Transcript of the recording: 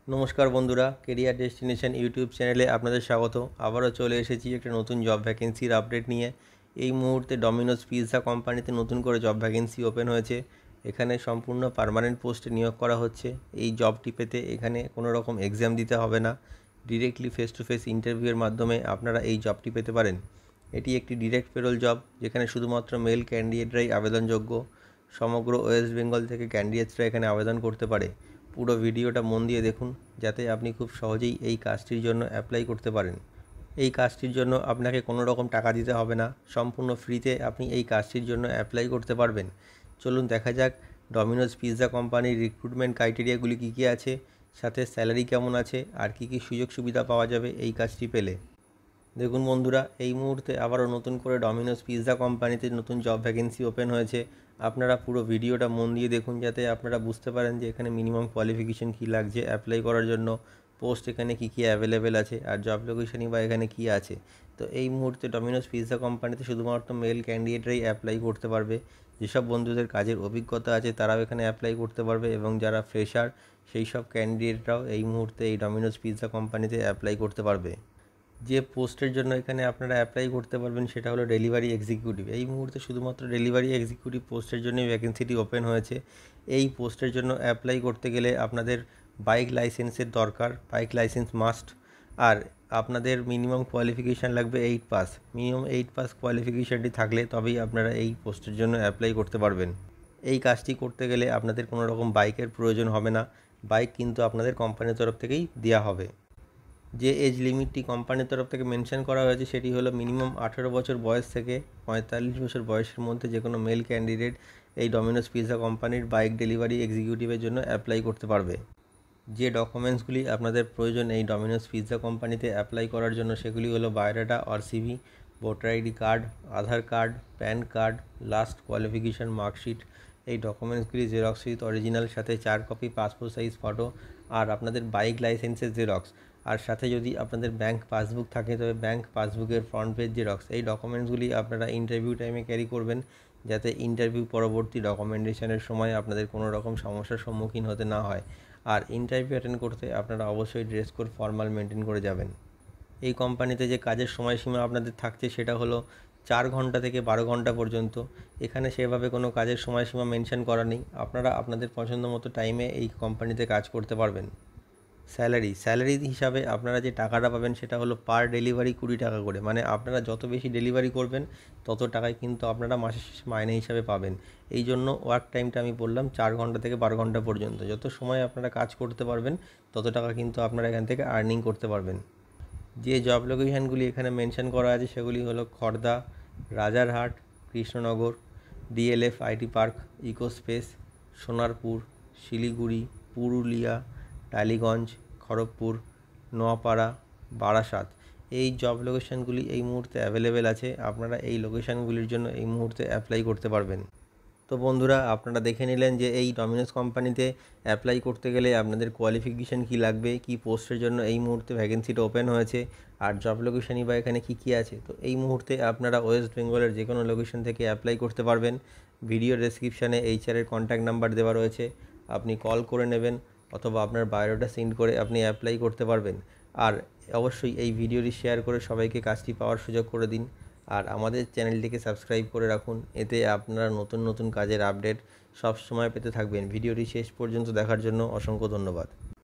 নমস্কার বন্ধুরা, career destination YouTube চ্যানেলে আপনাদের স্বাগত। আবারও চলে এসেছি একটা নতুন জব ভ্যাকেন্সির আপডেট নিয়ে। এই মুহূর্তে ডমিনোজ পিৎজা কোম্পানিতে নতুন করে জব ভ্যাকেন্সি ওপেন হয়েছে। এখানে সম্পূর্ণ পার্মানেন্ট পোস্টে নিয়োগ করা হচ্ছে। এই জবটি পেতে এখানে কোনো রকম এক্সাম দিতে হবে না, ডিরেক্টলি ফেস টু ফেস ইন্টারভিউয়ের মাধ্যমে আপনারা এই জবটি পেতে পারেন। এটি একটি ডিরেক্ট পেরোল জব, যেখানে শুধুমাত্র মেল ক্যান্ডিডেটরাই আবেদনযোগ্য। সমগ্র ওয়েস্ট বেঙ্গল থেকে ক্যান্ডিডেটসরা এখানে আবেদন করতে পারে। পুরো ভিডিওটা মন দিয়ে দেখুন, যাতে আপনি খুব সহজেই এই কাজটির জন্য অ্যাপ্লাই করতে পারেন। এই কাজটির জন্য আপনাকে কোনো রকম টাকা দিতে হবে না, সম্পূর্ণ ফ্রিতে আপনি এই কাজটির জন্য অ্যাপ্লাই করতে পারবেন। চলুন দেখা যাক ডমিনোজ পিৎজা কোম্পানির রিক্রুটমেন্ট ক্রাইটেরিয়াগুলি কী কী আছে, সাথে স্যালারি কেমন আছে, আর কী কী সুযোগ সুবিধা পাওয়া যাবে এই কাজটি পেলে। দেখুন বন্ধুরা, এই মুহূর্তে আবারও নতুন করে ডমিনোজ পিৎজা কোম্পানিতে নতুন জব ভ্যাকেন্সি ওপেন হয়েছে। আপনারা পুরো ভিডিওটা মন দিয়ে দেখুন, যাতে আপনারা বুঝতে পারেন যে এখানে মিনিমাম কোয়ালিফিকেশন কী লাগছে অ্যাপ্লাই করার জন্য, পোস্ট এখানে কী কী অ্যাভেলেবেল আছে, আর জব লোকেশনই বা এখানে কী আছে। তো এই মুহূর্তে ডমিনোজ পিৎজা কোম্পানিতে শুধুমাত্র মেল ক্যান্ডিডেটরাই অ্যাপ্লাই করতে পারবে। যেসব বন্ধুদের কাজের অভিজ্ঞতা আছে তারাও এখানে অ্যাপ্লাই করতে পারবে, এবং যারা ফ্রেশার সেই সব ক্যান্ডিডেটরাও এই মুহূর্তে এই ডমিনোজ পিৎজা কোম্পানিতে অ্যাপ্লাই করতে পারবে। যে পোস্টের জন্য এখানে আপনারা অ্যাপ্লাই করতে পারবেন সেটা হলো ডেলিভারি এক্সিকিউটিভ। এই মুহূর্তে শুধুমাত্র ডেলিভারি এক্সিকিউটিভ পোস্টের জন্যই ভ্যাকেন্সিটি ওপেন হয়েছে। এই পোস্টের জন্য অ্যাপ্লাই করতে গেলে আপনাদের বাইক লাইসেন্সের দরকার, বাইক লাইসেন্স মাস্ট। আর আপনাদের মিনিমাম কোয়ালিফিকেশান লাগবে 8 পাস। মিনিমাম 8 পাস কোয়ালিফিকেশানটি থাকলে তবেই আপনারা এই পোস্টের জন্য অ্যাপ্লাই করতে পারবেন। এই কাজটি করতে গেলে আপনাদের কোনো রকম বাইকের প্রয়োজন হবে না, বাইক কিন্তু আপনাদের কোম্পানির তরফ থেকেই দেওয়া হবে। যে এজ লিমিটটি কোম্পানির তরফ থেকে মেনশন করা হয়েছে সেটি হলো মিনিমাম 18 বছর বয়স থেকে 45 বছর বয়সের মধ্যে যে কোনো মেল ক্যান্ডিডেট এই ডমিনোজ পিৎজা কোম্পানির বাইক ডেলিভারি এক্সিকিউটিভের জন্য অ্যাপ্লাই করতে পারবে। যে ডকুমেন্টসগুলি আপনাদের প্রয়োজন এই ডমিনোজ পিৎজা কোম্পানিতে অ্যাপ্লাই করার জন্য সেগুলি হলো biodata or CV, voter ID card, Aadhaar card, pan card, last qualification marksheet. এই ডকুমেন্টসগুলি জেরক্স উইথ অরিজিনাল, সাথে 4 কপি পাসপোর্ট সাইজ ফটো, আর আপনাদের বাইক লাইসেন্সের জেরক্স, আর সাথে যদি আপনাদের ব্যাংক পাসবুক থাকে তবে ব্যাংক পাসবুকের ফ্রন্ট পেজ জেরক্স। এই ডকুমেন্টসগুলি আপনারা ইন্টারভিউ টাইমে ক্যারি করবেন, যাতে ইন্টারভিউ পরবর্তী ডকুমেন্টেশনের সময় আপনাদের কোনো রকম সমস্যার সম্মুখীন হতে না হয়। আর ইন্টারভিউ অ্যাটেন্ড করতে আপনারা অবশ্যই ড্রেস কোড ফর্মাল মেনটেন করে যাবেন। এই কোম্পানিতে যে কাজের সময়সীমা আপনাদের থাকছে সেটা হলো 4 ঘন্টা থেকে 12 ঘন্টা পর্যন্ত। এখানে সেভাবে কোনো কাজের সময়সীমা মেনশন করা নেই, আপনারা আপনাদের পছন্দ মতো টাইমে এই কোম্পানিতে কাজ করতে পারবেন। স্যালারি হিসাবে আপনারা যে টাকাটা পাবেন সেটা হলো পার ডেলিভারি 20 টাকা করে, মানে আপনারা যত বেশি ডেলিভারি করবেন তত টাকায় কিন্তু আপনারা মাসের শেষে মাইনে হিসাবে পাবেন। এই জন্য ওয়ার্ক টাইমটা আমি বললাম 4 ঘন্টা থেকে 12 ঘন্টা পর্যন্ত। যত সময় আপনারা কাজ করতে পারবেন তত টাকা কিন্তু আপনারা এখান থেকে আর্নিং করতে পারবেন। যে জব লোকেশানগুলি এখানে মেনশন করা আছে সেগুলি হলো Khardah, Rajarhat, Krishnanagar, DLF IT park, eco space, Sonarpur, Siliguri, Purulia, Tollygunge, Kharagpur, Noapara, Barasat. এই জব লোকেশানগুলি এই মুহূর্তে অ্যাভেলেবেল আছে। আপনারা এই লোকেশানগুলির জন্য এই মুহূর্তে অ্যাপ্লাই করতে পারবেন। তো বন্ধুরা, আপনারা দেখে নিলেন যে এই ডমিনোজ কোম্পানিতে অ্যাপ্লাই করতে গেলে আপনাদের কোয়ালিফিকেশান কী লাগবে, কী পোস্টের জন্য এই মুহূর্তে ভ্যাকেন্সিটা ওপেন হয়েছে, আর জব লোকেশানই বা এখানে কী কী আছে। তো এই মুহূর্তে আপনারা ওয়েস্ট বেঙ্গলের যে কোনো লোকেশন থেকে অ্যাপ্লাই করতে পারবেন। ভিডিও ডেসক্রিপশানে এইচআরের কন্ট্যাক্ট নাম্বার দেওয়া রয়েছে, আপনি কল করে নেবেন, অথবা আপনার বায়োডাটা সেন্ড করে আপনি অ্যাপ্লাই করতে পারবেন। আর অবশ্যই এই ভিডিওটি শেয়ার করে সবাইকে কাজটি পাওয়ার সুযোগ করে দিন। আর আমাদের চ্যানেলটিকে সাবস্ক্রাইব করে রাখুন, এতে আপনারা নতুন নতুন কাজের আপডেট সব সময় পেতে থাকবেন। ভিডিওটি শেষ পর্যন্ত দেখার জন্য অসংখ্য ধন্যবাদ।